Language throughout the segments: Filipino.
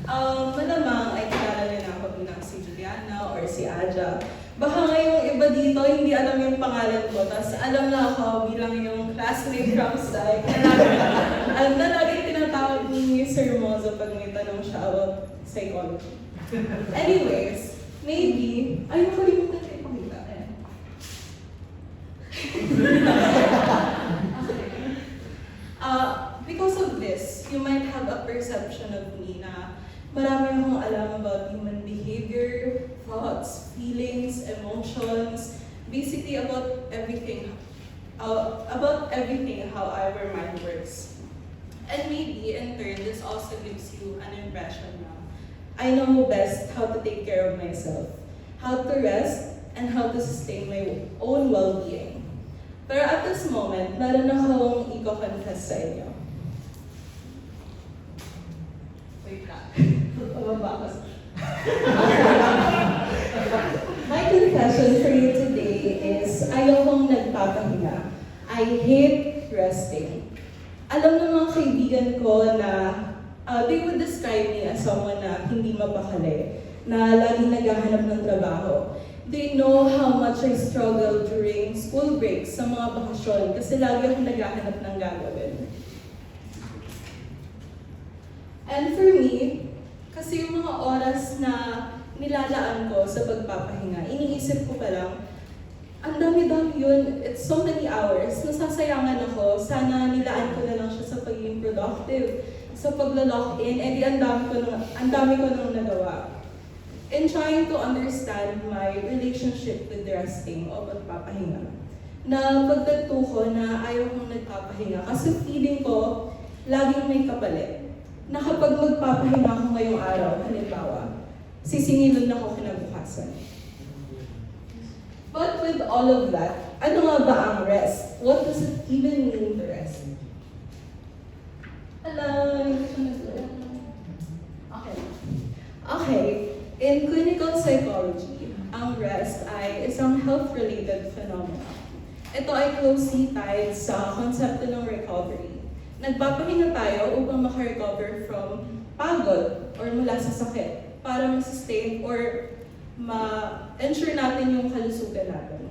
Malamang ay kilala niyo na ako bilang si Juliana or si Aja. Baka ngayong iba dito, hindi alam yung pangalan ko, tapos alam na ako bilang yung classmate from Psych. Na lagi tinatawag ni Sir Mozo pag may tanong siya about psychology. Anyways, maybe, ay nakalimutan ko ipakita. Because of this, you might have a perception of me na marami akong alam about human behavior, thoughts, feelings, emotions, basically about everything how our mind works. And maybe in turn, this also gives you an impression na I know best how to take care of myself, how to rest, and how to sustain my own well-being. Pero at this moment, meron akong i-confess sa inyo. Wait lang. Pababa ko. My confession for you today is ayokong nagpapahinga. I hate resting. Alam ng mga kaibigan ko na they would describe me as someone na hindi mapakali, na laging naghahanap ng trabaho. They know how much I struggle during school breaks sa mga bakasyon kasi lagi akong naghahanap ng gagawin. And for me, kasi yung mga oras na nilalaan ko sa pagpapahinga, iniisip ko pa lang, ang dami-dami yun, it's so many hours, nasasayangan ako, sana nilaan ko na lang siya sa pagiging productive, sa pagla-lock in, di ang dami ko nang nagawa. In trying to understand my relationship with resting o pagpapahinga, na pagtanto ko na ayaw kong nagpapahinga kasi feeling ko laging may kapalit. Na kapag magpapahinga ako ngayong araw, halimbawa, sisingilin ako kinabukasan. But with all of that, ano nga ba ang rest? What does it even mean to rest? Okay. In clinical psychology, ang rest ay isang health-related phenomenon. Ito ay closely tied sa konsepto ng recovery. Nagpapahinga tayo upang makarecover from pagod or mula sa sakit para ma-sustain or ma-ensure natin yung kalusugan natin.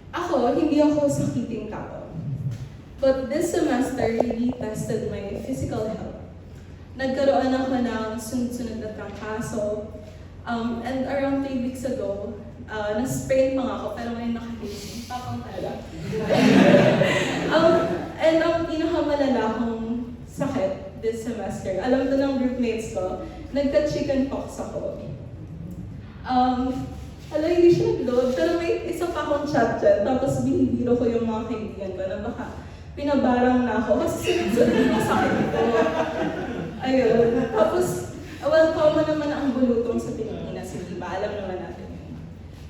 Ako, hindi ako sakiting tao. But this semester really tested my physical health. Nagkaroon ako ng sunod-sunod na trangkaso. And around 3 weeks ago, na-sprain pa nga ako, pero ngayon nakahilis. Tapang talaga. And ang pinakamalala kong sakit this semester, alam to ng groupmates ko, nagka-chicken pox ako. Hindi siya nag-load, pero may isa pa akong chat dyan, tapos binibiro ko yung mga kaibigan ko na baka pinabarang na ako kasi sunod-sunod yung sakit ko. Ayun. Tapos, common naman ang bulutong sa Pilipinas, hindi ba? Alam naman natin yun.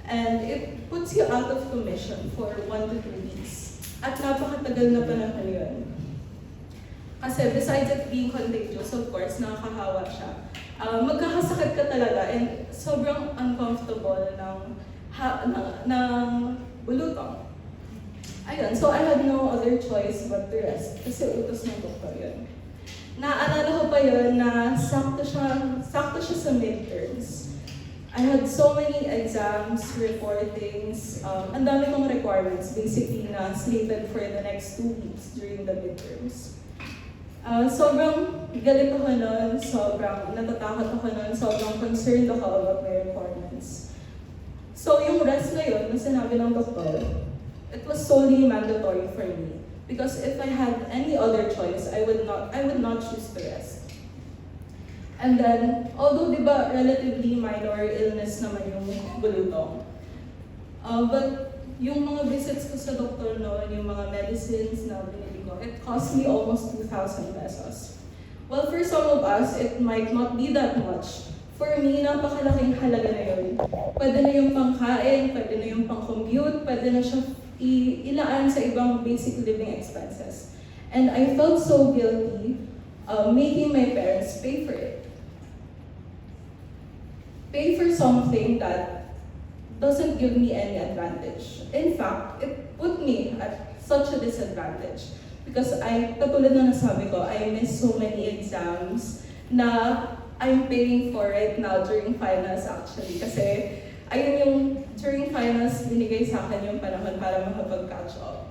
And it puts you out of commission for 1 to 2 weeks. At napakatagal na panahon yun. Kasi besides it being contagious, of course, nakakahawa siya. Magkakasakit ka talaga and sobrang uncomfortable ng bulutong. Ayun, so I had no other choice but to rest kasi utos ng doktor yun. Naalala ko pa yun na sakto siya sa midterms. I had so many exams, reportings, ang dami kong requirements basically na slated for the next 2 weeks during the midterms. Sobrang galit ako nun, sobrang natatakot ako nun, sobrang concerned ako about my requirements. So yung rest na yun, na sinabi ng doktor, it was solely mandatory for me. Because if I had any other choice, I would not choose to rest. And then, although diba relatively minor illness naman yung bulutong, but yung mga visits ko sa doktor noon, yung mga medicines na binili ko, it cost me almost 2,000 pesos. Well, for some of us, it might not be that much. For me, napakalaking halaga na yun. Pwede na yung pangkain, pwede na yung pang-commute, pwede na siya ilaan sa ibang basic living expenses. And I felt so guilty making my parents pay for it. Pay for something that doesn't give me any advantage. In fact, it put me at such a disadvantage. Because katulad na nasabi ko, I missed so many exams na I'm paying for right now during finals actually. Kasi ayun yung during finals binigay sa akin yung panahon para makapag-catch up.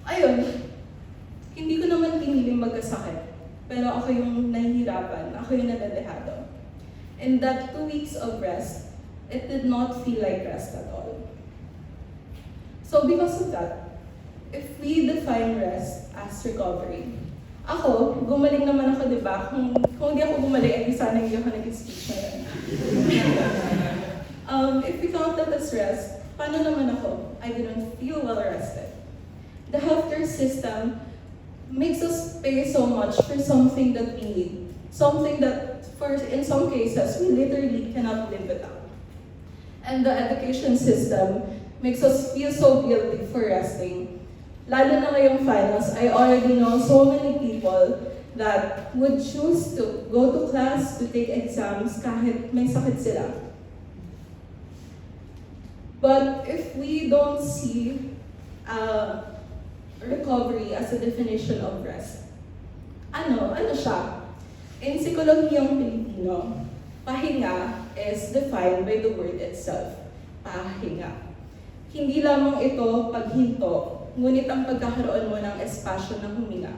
Ayun, hindi ko naman piniling magkasakit. Pero ako yung nahihirapan, ako yung nadadehado. And that 2 weeks of rest, it did not feel like rest at all. So because of that, if we define rest as recovery, ako, gumaling naman ako, di ba? Kung hindi ako gumaling, hindi sana hindi ako nag-speech na yan. If we count that as rest, paano naman ako? I didn't feel well rested. The healthcare system makes us pay so much for something that we need. Something that, in some cases, we literally cannot live without. And the education system makes us feel so guilty for resting. Lalo na ngayong finals, I already know so many people that would choose to go to class, to take exams, kahit may sakit sila. But if we don't see recovery as a definition of rest, ano siya? In psikolohiyang Pilipino, pahinga is defined by the word itself, pahinga. Hindi lamang ito paghinto, ngunit ang pagkakaroon mo ng espasyo ng huminga.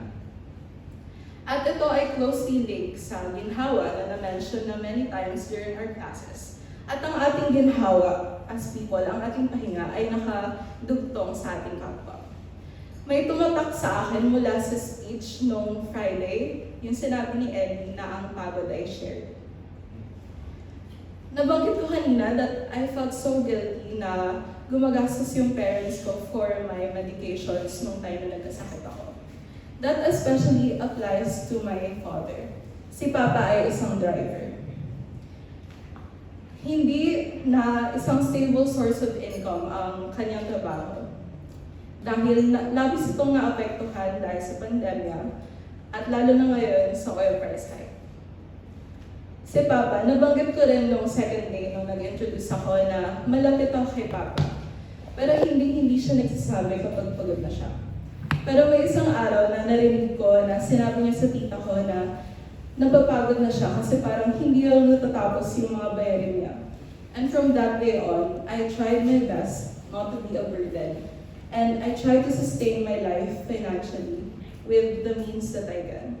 At ito ay closely linked sa ginhawa na na-mention na many times during our classes. At ang ating ginhawa as people, ang ating pahinga ay nakadugtong sa ating kapwa. May tumatak sa akin mula sa speech noong Friday, yung sinabi ni Eddie na ang pagod ay shared. Nabanggit ko kanina that I felt so guilty na gumagastos yung parents ko for my medications nung time na nagkasakit ako. That especially applies to my father. Si Papa ay isang driver. Hindi na isang stable source of income ang kanyang trabaho. Dahil labis itong naapektuhan dahil sa pandemya at lalo na ngayon sa oil price hike. Si Papa, nabanggit ko rin nung second day nung nag-introduce ako na malapit ako kay Papa. Pero hindi siya nagsasabi kapag pagod na siya. Pero may isang araw na narinig ko na sinabi niya sa tita ko na napapagod na siya kasi parang hindi lang natatapos yung mga bayarin niya. And from that day on, I tried my best not to be a burden. And I tried to sustain my life financially with the means that I can.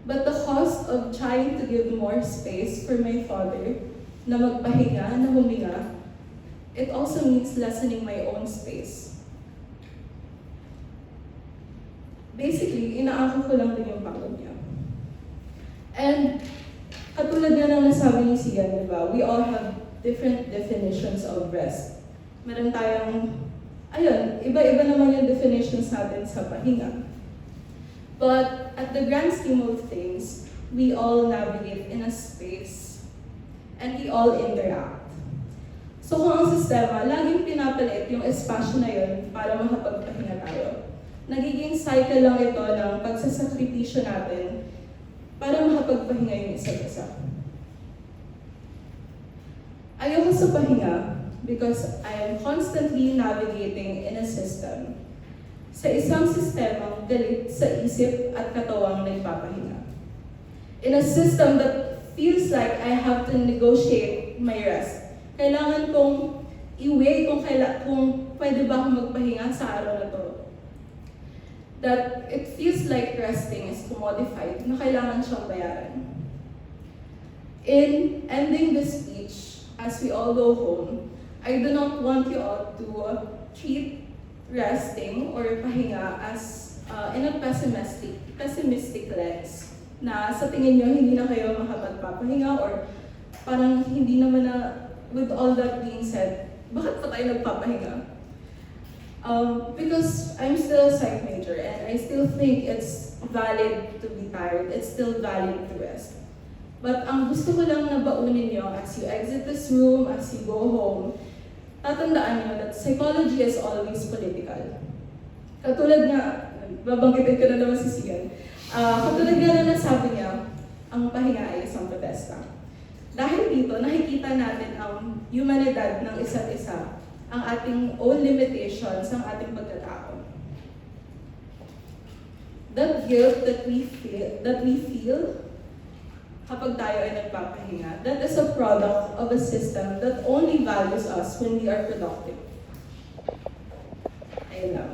But the cost of trying to give more space for my father na magpahinga, na huminga, it also means lessening my own space. Basically, inaako ko lang din yung pagod niya. And katulad nga ng nasabi ni Sian, diba? We all have different definitions of rest. Meron tayong, ayun, iba-iba naman yung definitions natin sa pahinga. But at the grand scheme of things, we all navigate in a space and we all interact. So kung ang sistema, laging pinapalit yung espasyo na yun para makapagpahinga tayo. Nagiging cycle lang ito ng pagsasakripisyo natin para makapagpahinga yung isa't isa. Ayoko sa pahinga because I am constantly navigating in a system. Sa isang sistemang galit sa isip at katawang nagpapahinga. In a system that feels like I have to negotiate my rest. Kailangan kong i-weigh kung pwede ba akong magpahinga sa araw na to. That it feels like resting is commodified na kailangan siyang bayaran. In ending this speech, as we all go home, I do not want you all to treat resting or pahinga as in a pessimistic lens na sa tingin nyo hindi na kayo makapagpapahinga or parang hindi naman na, with all that being said, bakit pa tayo nagpapahinga? Because I'm still a psych major and I still think it's valid to be tired, it's still valid to rest. But ang gusto ko lang na baunin nyo as you exit this room, as you go home, tatandaan nyo that psychology is always political. Katulad nga, babanggitin ko na naman si Sian, katulad nga na nasabi niya, ang pahinga ay isang protesta. Dahil dito, nakikita natin ang humanidad ng isa't isa, ang ating own limitations, ang ating pagkatao. that guilt that we feel kapag tayo ay nagpapahinga, that is a product of a system that only values us when we are productive. Ayun lang.